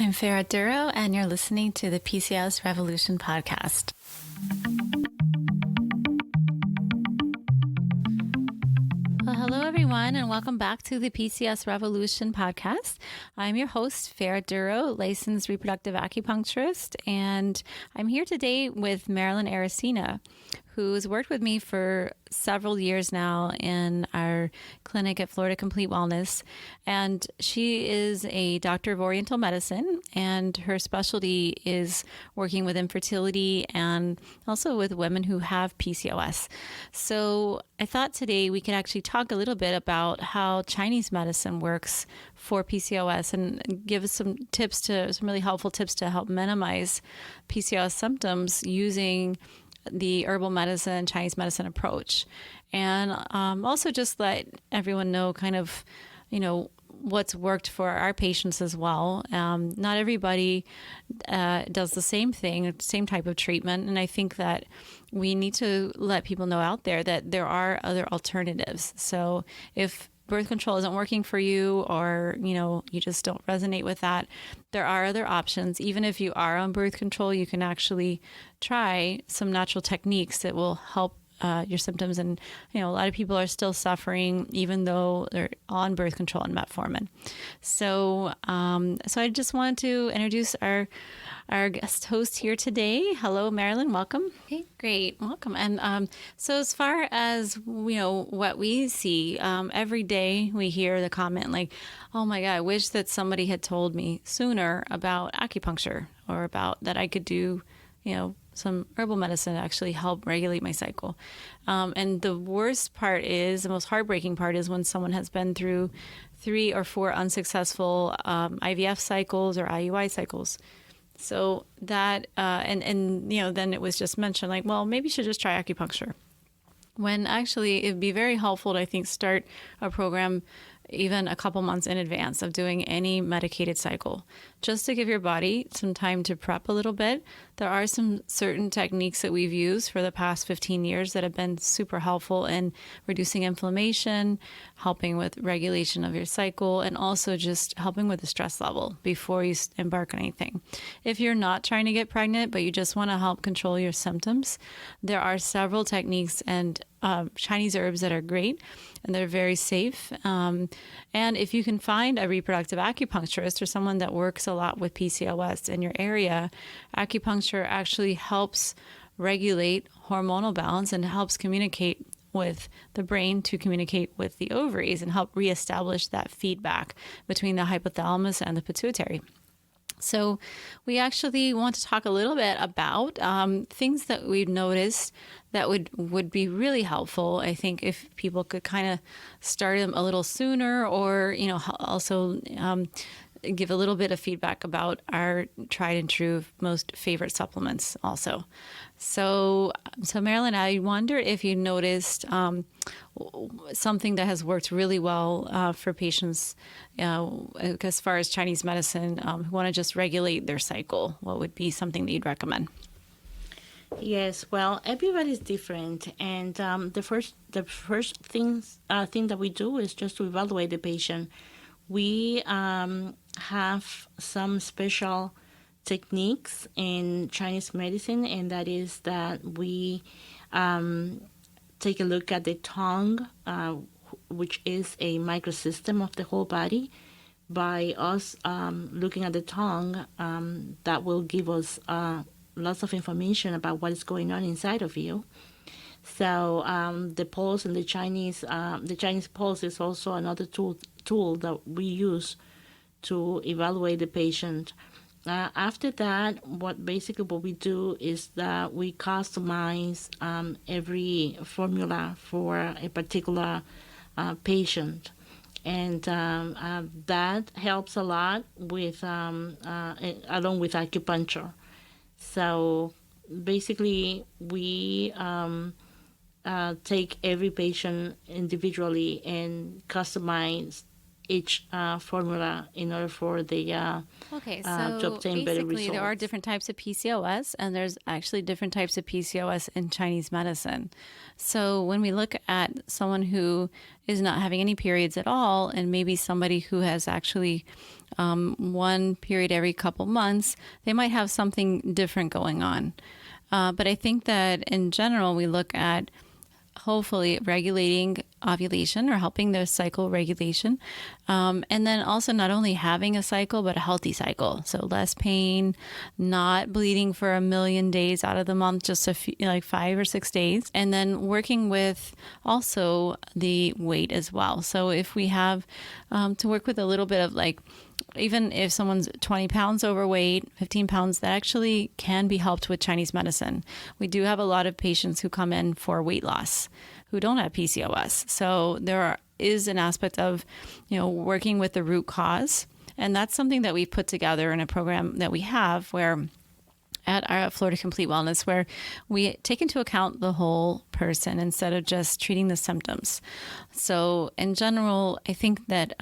I'm Farah Duro, and you're listening to the PCOS Revolution podcast. Well, hello, everyone, and welcome back to the PCOS Revolution podcast. I'm your host, Farah Duro, licensed reproductive acupuncturist, and I'm here today with Marilyn Aracena, who's worked with me for several years now in our clinic at Florida Complete Wellness. And she is a doctor of Oriental medicine, and her specialty is working with infertility and also with women who have PCOS. So I thought today we could actually talk a little bit about how Chinese medicine works for PCOS and give us some really helpful tips to help minimize PCOS symptoms using the herbal medicine, Chinese medicine approach. And also just let everyone know what's worked for our patients as well. Not everybody does the same thing, same type of treatment. And I think that we need to let people know out there that there are other alternatives. So if birth control isn't working for you, or you just don't resonate with that, there are other options. Even if you are on birth control, you can actually try some natural techniques that will help your symptoms. And a lot of people are still suffering even though they're on birth control and metformin. So I just wanted to introduce our guest host here today. Hello, Marilyn. Welcome. Okay, great. Welcome. And so as far as what we see every day, we hear the comment like, "Oh my God, I wish that somebody had told me sooner about acupuncture, or about that I could do some herbal medicine to actually help regulate my cycle." And the worst part is, the most heartbreaking part is when someone has been through 3 or 4 unsuccessful IVF cycles or IUI cycles. So that, then it was just mentioned like, well, maybe you should just try acupuncture. When actually it'd be very helpful to, I think, start a program even a couple months in advance of doing any medicated cycle, just to give your body some time to prep a little bit. There are some certain techniques that we've used for the past 15 years that have been super helpful in reducing inflammation, helping with regulation of your cycle, and also just helping with the stress level before you embark on anything. If you're not trying to get pregnant, but you just want to help control your symptoms, there are several techniques and Chinese herbs that are great, and they're very safe. And if you can find a reproductive acupuncturist or someone that works a lot with PCOS in your area, acupuncture actually helps regulate hormonal balance and helps communicate with the brain to communicate with the ovaries and help reestablish that feedback between the hypothalamus and the pituitary. So we actually want to talk a little bit about things that we've noticed that would be really helpful. I think if people could kind of start them a little sooner, or also give a little bit of feedback about our tried and true most favorite supplements also. So Marilyn, I wonder if you noticed something that has worked really well for patients as far as Chinese medicine who want to just regulate their cycle. What would be something that you'd recommend? Yes, well, everybody's different, and the first thing that we do is just to evaluate the patient. We have some special techniques in Chinese medicine, and that is that we take a look at the tongue, which is a microsystem of the whole body. By us looking at the tongue, that will give us lots of information about what is going on inside of you. So the pulse and the Chinese pulse is also another tool that we use to evaluate the patient. After that, what we do is that we customize every formula for a particular patient, and that helps a lot with along with acupuncture. So basically, we take every patient individually and customize each formula in order for the Okay, to so obtain better basically there are results. different types of PCOS, and there's actually different types of PCOS in Chinese medicine. So when we look at someone who is not having any periods at all, and maybe somebody who has actually one period every couple months, they might have something different going on. But I think that in general, we look at hopefully regulating ovulation or helping the cycle regulation. And then also not only having a cycle, but a healthy cycle. So less pain, not bleeding for a million days out of the month, just a few, like 5 or 6 days. And then working with also the weight as well. So if we have to work with a little bit of like, even if someone's 20 pounds overweight, 15 pounds, that actually can be helped with Chinese medicine. We do have a lot of patients who come in for weight loss who don't have PCOS. So is an aspect of, working with the root cause. And that's something that we've put together in a program that we have where at our Florida Complete Wellness, where we take into account the whole person instead of just treating the symptoms. So in general, I think that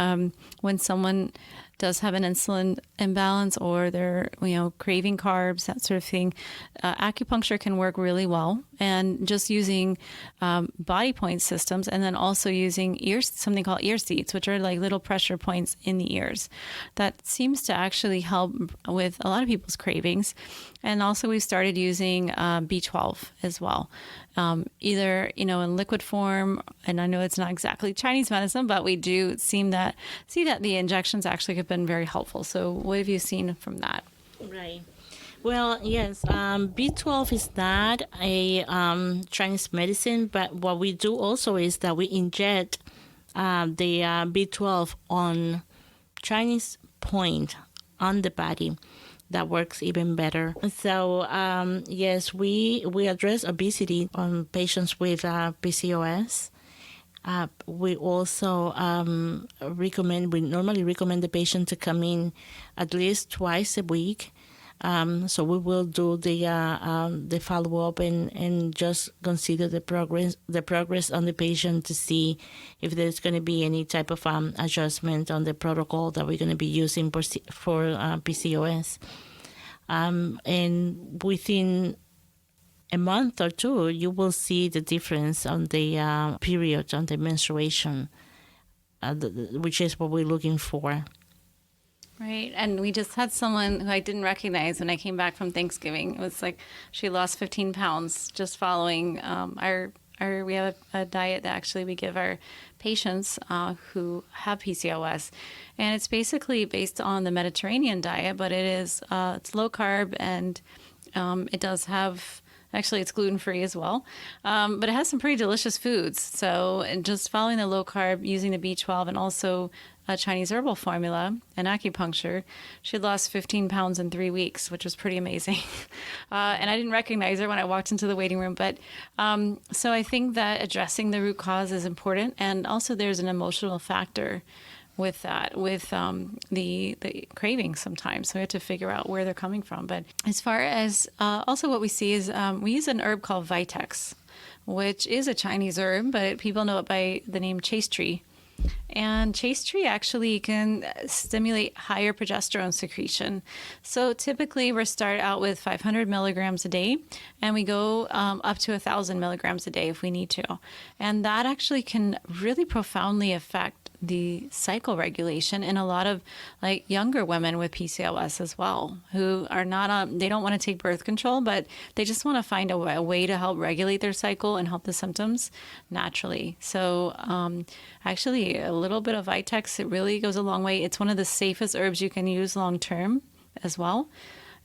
when someone does have an insulin imbalance or they're, craving carbs, that sort of thing, acupuncture can work really well. And just using body point systems, and then also using something called ear seats, which are like little pressure points in the ears. That seems to actually help with a lot of people's cravings. And also we've started using B12 as well. Either, in liquid form, and I know it's not exactly Chinese medicine, but we do see that the injections actually have been very helpful. So what have you seen from that? Right. Well, yes, B12 is not a Chinese medicine, but what we do also is that we inject the B12 on Chinese point on the body. That works even better. So yes, we address obesity on patients with PCOS. We also we normally recommend the patient to come in at least twice a week. So we will do the follow up and just consider the progress on the patient to see if there's going to be any type of adjustment on the protocol that we're going to be using for PCOS. And within a month or two, you will see the difference on the period, on the menstruation, which is what we're looking for. Right. And we just had someone who I didn't recognize when I came back from Thanksgiving. It was like she lost 15 pounds just following we have a diet that actually we give our patients who have PCOS. And it's basically based on the Mediterranean diet, but it's low carb and it does have, actually it's gluten-free as well, but it has some pretty delicious foods. So and just following the low carb, using the B12 and also a Chinese herbal formula and acupuncture, she lost 15 pounds in 3 weeks, which was pretty amazing. And I didn't recognize her when I walked into the waiting room. But so I think that addressing the root cause is important. And also there's an emotional factor with that, with the cravings sometimes. So we have to figure out where they're coming from. But as far as also what we see is we use an herb called Vitex, which is a Chinese herb, but people know it by the name chaste tree. And chaste tree actually can stimulate higher progesterone secretion. So typically we start out with 500 milligrams a day, and we go up to 1,000 milligrams a day if we need to. And that actually can really profoundly affect the cycle regulation in a lot of like younger women with PCOS as well, who are not they don't want to take birth control, but they just want to find a way to help regulate their cycle and help the symptoms naturally. So actually a little bit of Vitex, it really goes a long way. It's one of the safest herbs you can use long term as well.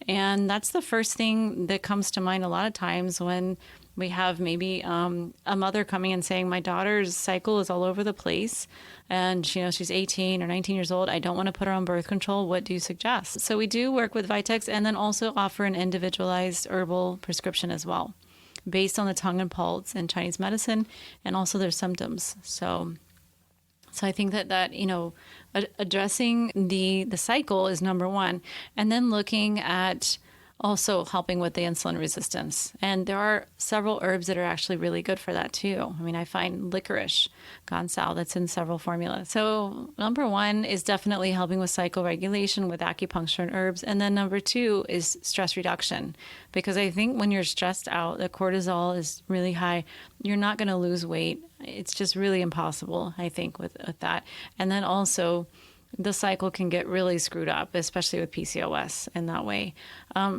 And that's the first thing that comes to mind a lot of times when we have maybe a mother coming and saying, my daughter's cycle is all over the place and she's 18 or 19 years old. I don't want to put her on birth control. What do you suggest? So we do work with Vitex and then also offer an individualized herbal prescription as well, based on the tongue and pulse in Chinese medicine and also their symptoms. So I think that addressing the cycle is number one, and then looking at also helping with the insulin resistance. And there are several herbs that are actually really good for that too. I mean, I find licorice, gansal, that's in several formulas. So number one is definitely helping with cycle regulation with acupuncture and herbs. And then number two is stress reduction. Because I think when you're stressed out, the cortisol is really high. You're not going to lose weight. It's just really impossible, I think, with that. And then also, the cycle can get really screwed up, especially with PCOS in that way.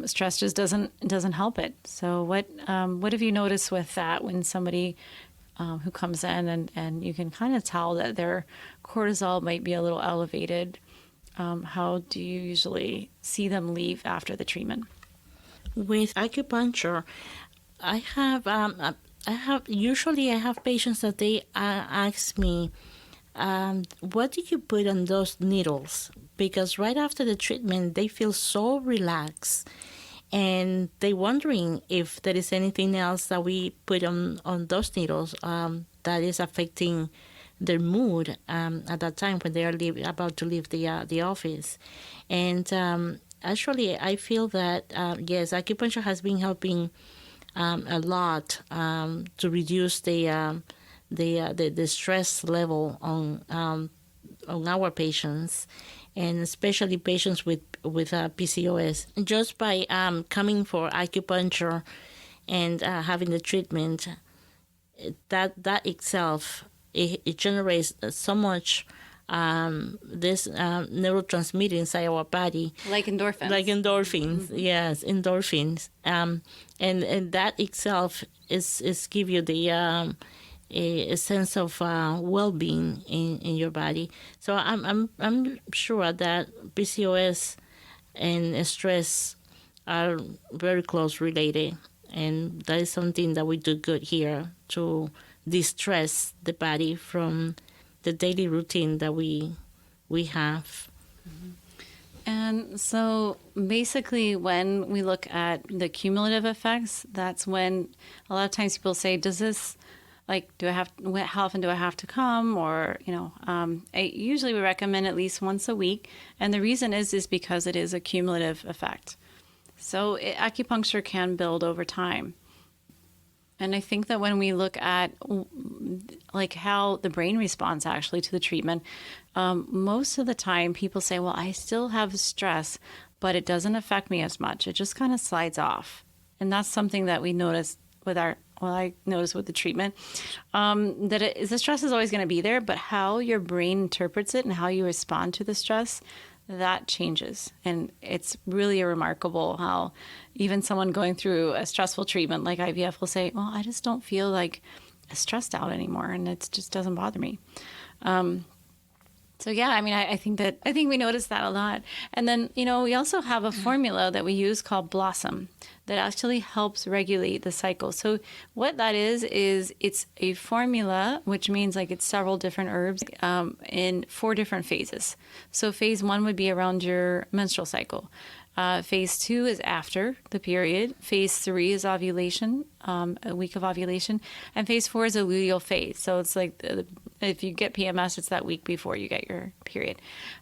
Stress just doesn't help it. So what have you noticed with that when somebody who comes in and you can kind of tell that their cortisol might be a little elevated? How do you usually see them leave after the treatment? With acupuncture, I have patients that they ask me, what do you put on those needles? Because right after the treatment, they feel so relaxed, and they're wondering if there is anything else that we put on those needles that is affecting their mood at that time when they are about to leave the office. And actually, I feel that yes, acupuncture has been helping a lot to reduce the stress level on our patients, and especially patients with PCOS. Just by coming for acupuncture and having the treatment, that itself it generates so much this neurotransmitter inside our body, Like endorphins. Yes, endorphins. And that itself is give you the a sense of well-being in your body. So I'm sure that PCOS and stress are very close related, and that is something that we do good here to distress the body from the daily routine that we have. And so basically when we look at the cumulative effects, that's when a lot of times people say, does this, like, how often do I have to come? Or, usually we recommend at least once a week. And the reason is because it is a cumulative effect. So acupuncture can build over time. And I think that when we look at like how the brain responds actually to the treatment, most of the time people say, well, I still have stress, but it doesn't affect me as much. It just kind of slides off. And that's something that we notice I noticed with the treatment, that the stress is always going to be there, but how your brain interprets it and how you respond to the stress, that changes. And it's really remarkable how even someone going through a stressful treatment like IVF will say, well, I just don't feel like stressed out anymore, and it just doesn't bother me. So yeah, I mean, I think we notice that a lot. And then, we also have a formula that we use called Blossom that actually helps regulate the cycle. So what that is it's a formula, which means like it's several different herbs in 4 different phases. So phase 1 would be around your menstrual cycle. Phase 2 is after the period. Phase 3 is ovulation, a week of ovulation. And phase 4 is a luteal phase. So it's like if you get PMS, it's that week before you get your period.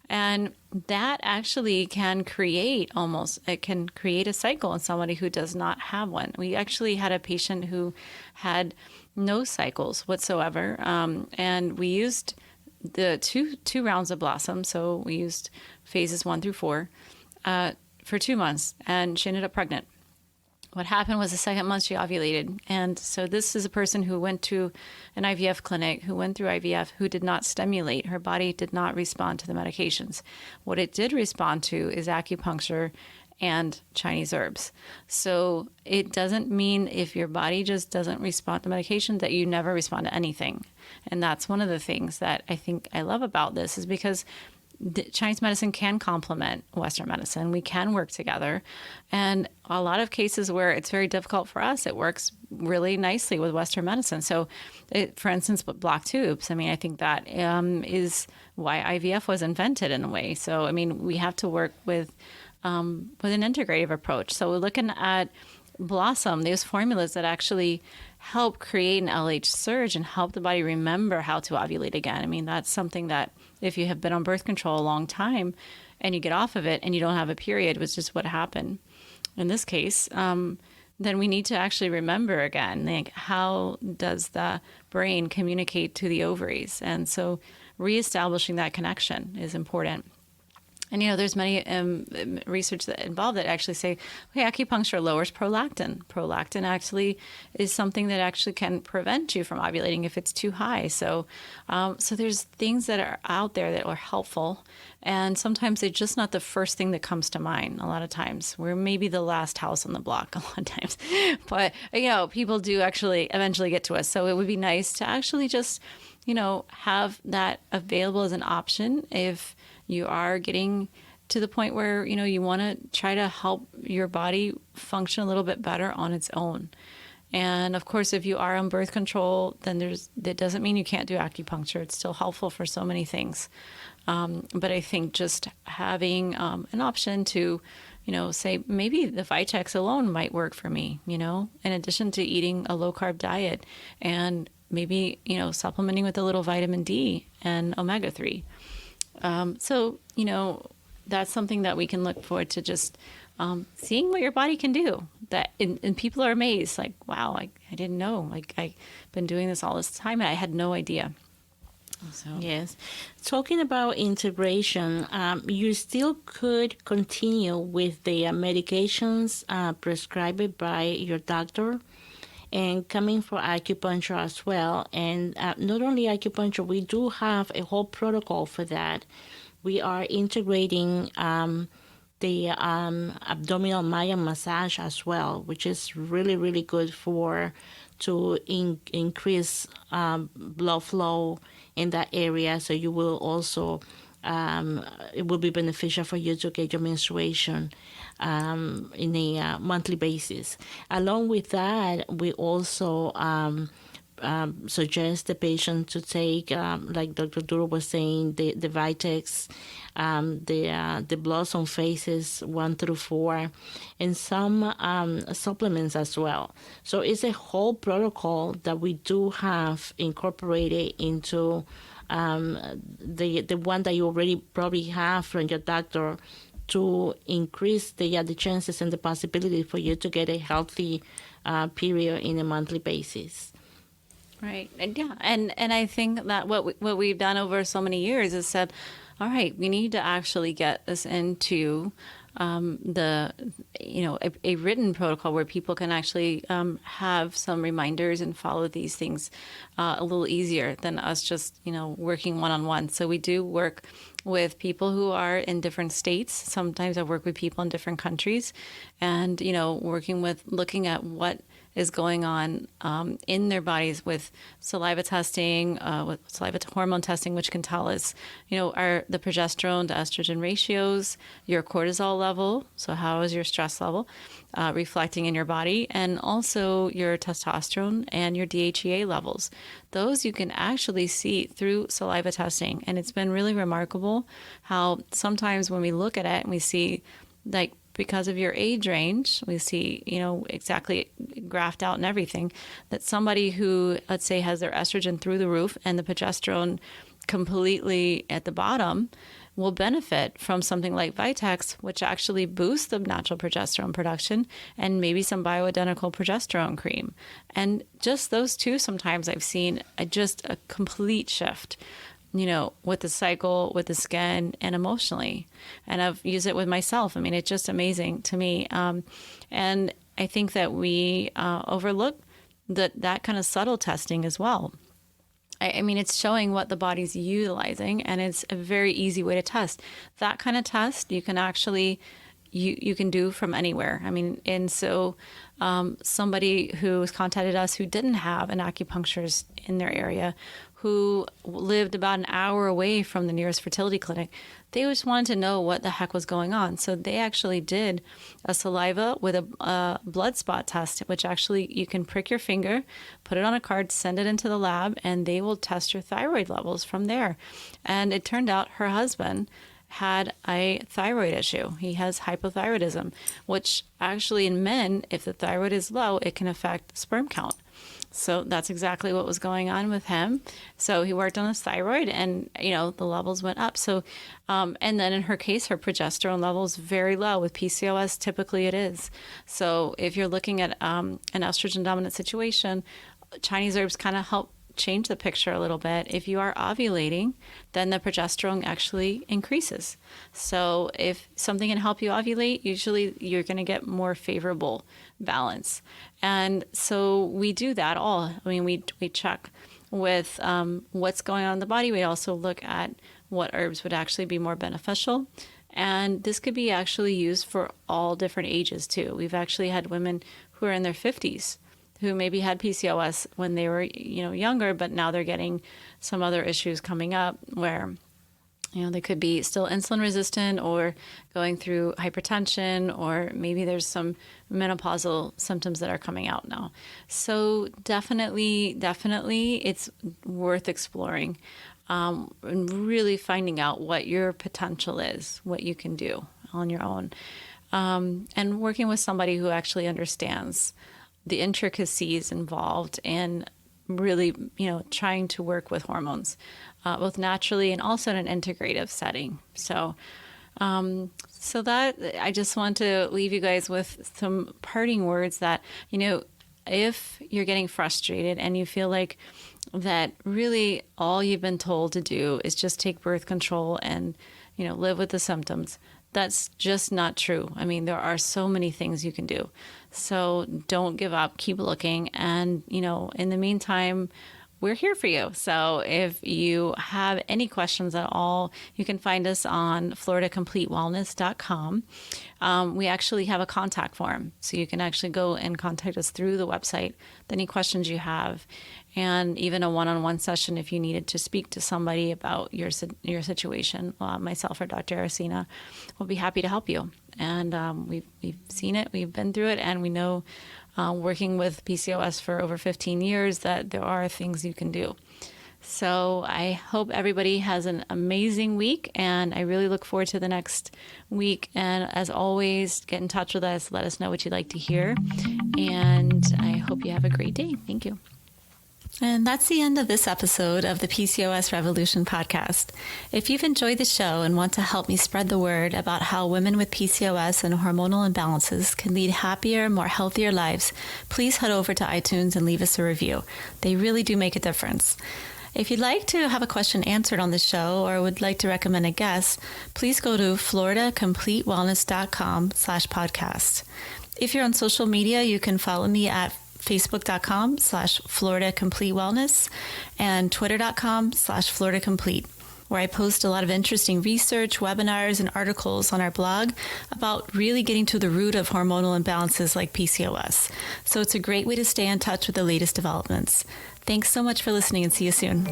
And that actually can create a cycle in somebody who does not have one. We actually had a patient who had no cycles whatsoever. And we used the two rounds of Blossom. So we used phases 1 through 4. For 2 months, and she ended up pregnant. What happened was the second month she ovulated. And so this is a person who went to an IVF clinic, who went through IVF, who did not stimulate. Her body did not respond to the medications. What it did respond to is acupuncture and Chinese herbs. So it doesn't mean if your body just doesn't respond to medication that you never respond to anything. And that's one of the things that I think I love about this, is because Chinese medicine can complement Western medicine. We can work together. And a lot of cases where it's very difficult for us, it works really nicely with Western medicine. So, for instance, with block tubes, I mean, I think that is why IVF was invented in a way. So, I mean, we have to work with an integrative approach. So we're looking at Blossom, those formulas that actually help create an LH surge and help the body remember how to ovulate again. I mean, that's something that if you have been on birth control a long time and you get off of it and you don't have a period, which is what happened in this case, then we need to actually remember again, like, how does the brain communicate to the ovaries? And so reestablishing that connection is important. And, there's many research that involved that actually say, okay, acupuncture lowers prolactin. Prolactin actually is something that actually can prevent you from ovulating if it's too high. So there's things that are out there that are helpful. And sometimes they're just not the first thing that comes to mind a lot of times. We're maybe the last house on the block a lot of times. But, people do actually eventually get to us. So it would be nice to actually just, have that available as an option if you are getting to the point where, you want to try to help your body function a little bit better on its own. And of course, if you are on birth control, then that doesn't mean you can't do acupuncture. It's still helpful for so many things. But I think just having an option to, say maybe the Vitex alone might work for me, in addition to eating a low carb diet and maybe, supplementing with a little vitamin D and omega-3. So, that's something that we can look forward to, just seeing what your body can do. And people are amazed, like, wow, I didn't know. Like, I've been doing this all this time and I had no idea. So. Yes. Talking about integration, you still could continue with the medications prescribed by your doctor, and coming for acupuncture as well. And not only acupuncture, we do have a whole protocol for that. We are integrating the abdominal Mayan massage as well, which is really, really good to increase blood flow in that area. So you will also, it will be beneficial for you to get your menstruation in a monthly basis. Along with that, we also suggest the patient to take, like Dr. Duro was saying, the Vitex, the Blossom Phases 1 through 4, and some supplements as well. So it's a whole protocol that we do have incorporated into the one that you already probably have from your doctor, to increase the chances and the possibility for you to get a healthy period in a monthly basis. Right. And yeah. And I think that what we've done over so many years is said, all right, we need to actually get this into a written protocol where people can actually have some reminders and follow these things a little easier than us just, working one-on-one. So we do work with people who are in different states. Sometimes I work with people in different countries, and, looking at what is going on in their bodies with saliva testing, with saliva hormone testing, which can tell us, the progesterone to estrogen ratios, your cortisol level, so how is your stress level reflecting in your body, and also your testosterone and your DHEA levels. Those you can actually see through saliva testing. And it's been really remarkable how sometimes when we look at it and we see, like, because of your age range, we see, exactly graphed out and everything, that somebody who, let's say, has their estrogen through the roof and the progesterone completely at the bottom will benefit from something like Vitex, which actually boosts the natural progesterone production, and maybe some bioidentical progesterone cream. And just those two, sometimes I've seen just a complete shift, with the cycle, with the skin, and emotionally. And I've used it with myself. I mean, it's just amazing to me. And I think that we overlook that kind of subtle testing as well. I mean, it's showing what the body's utilizing, and it's a very easy way to test. That kind of test you can actually, you can do from anywhere. I mean, and so somebody who has contacted us who didn't have an acupuncturist in their area, who lived about an hour away from the nearest fertility clinic, they just wanted to know what the heck was going on. So they actually did a saliva with a blood spot test, which actually you can prick your finger, put it on a card, send it into the lab, and they will test your thyroid levels from there. And it turned out her husband had a thyroid issue. He has hypothyroidism, which actually in men, if the thyroid is low, it can affect sperm count. So that's exactly what was going on with him. So he worked on his thyroid, and the levels went up. So, and then in her case, her progesterone levels very low. With PCOS, typically it is. So if you're looking at an estrogen dominant situation, Chinese herbs kind of help change the picture a little bit. If you are ovulating, then the progesterone actually increases. So if something can help you ovulate, usually you're going to get more favorable balance. And so we do that all. I mean, we check with what's going on in the body. We also look at what herbs would actually be more beneficial. And this could be actually used for all different ages too. We've actually had women who are in their 50s who maybe had PCOS when they were, younger, but now they're getting some other issues coming up where, they could be still insulin resistant or going through hypertension, or maybe there's some menopausal symptoms that are coming out now. So definitely, it's worth exploring and really finding out what your potential is, what you can do on your own, and working with somebody who actually understands the intricacies involved in really, trying to work with hormones, both naturally and also in an integrative setting. So, so that I just want to leave you guys with some parting words that, if you're getting frustrated and you feel like that really all you've been told to do is just take birth control and, live with the symptoms, that's just not true. I mean, there are so many things you can do. So don't give up, keep looking. And, in the meantime, we're here for you. So if you have any questions at all, you can find us on floridacompletewellness.com. We actually have a contact form, so you can actually go and contact us through the website, any questions you have, and even a one-on-one session if you needed to speak to somebody about your situation. Myself or Dr. Aracena will be happy to help you. And we've seen it, we've been through it, and we know, working with PCOS for over 15 years, that there are things you can do. So I hope everybody has an amazing week, and I really look forward to the next week. And as always, get in touch with us. Let us know what you'd like to hear. And I hope you have a great day. Thank you. And that's the end of this episode of the PCOS Revolution podcast. If you've enjoyed the show and want to help me spread the word about how women with PCOS and hormonal imbalances can lead happier, more healthier lives, please head over to iTunes and leave us a review. They really do make a difference. If you'd like to have a question answered on the show or would like to recommend a guest, please go to floridacompletewellness.com/podcast. If you're on social media, you can follow me at facebook.com/Florida Complete Wellness and twitter.com/Florida Complete, where I post a lot of interesting research, webinars, and articles on our blog about really getting to the root of hormonal imbalances like PCOS. So it's a great way to stay in touch with the latest developments. Thanks so much for listening, and see you soon.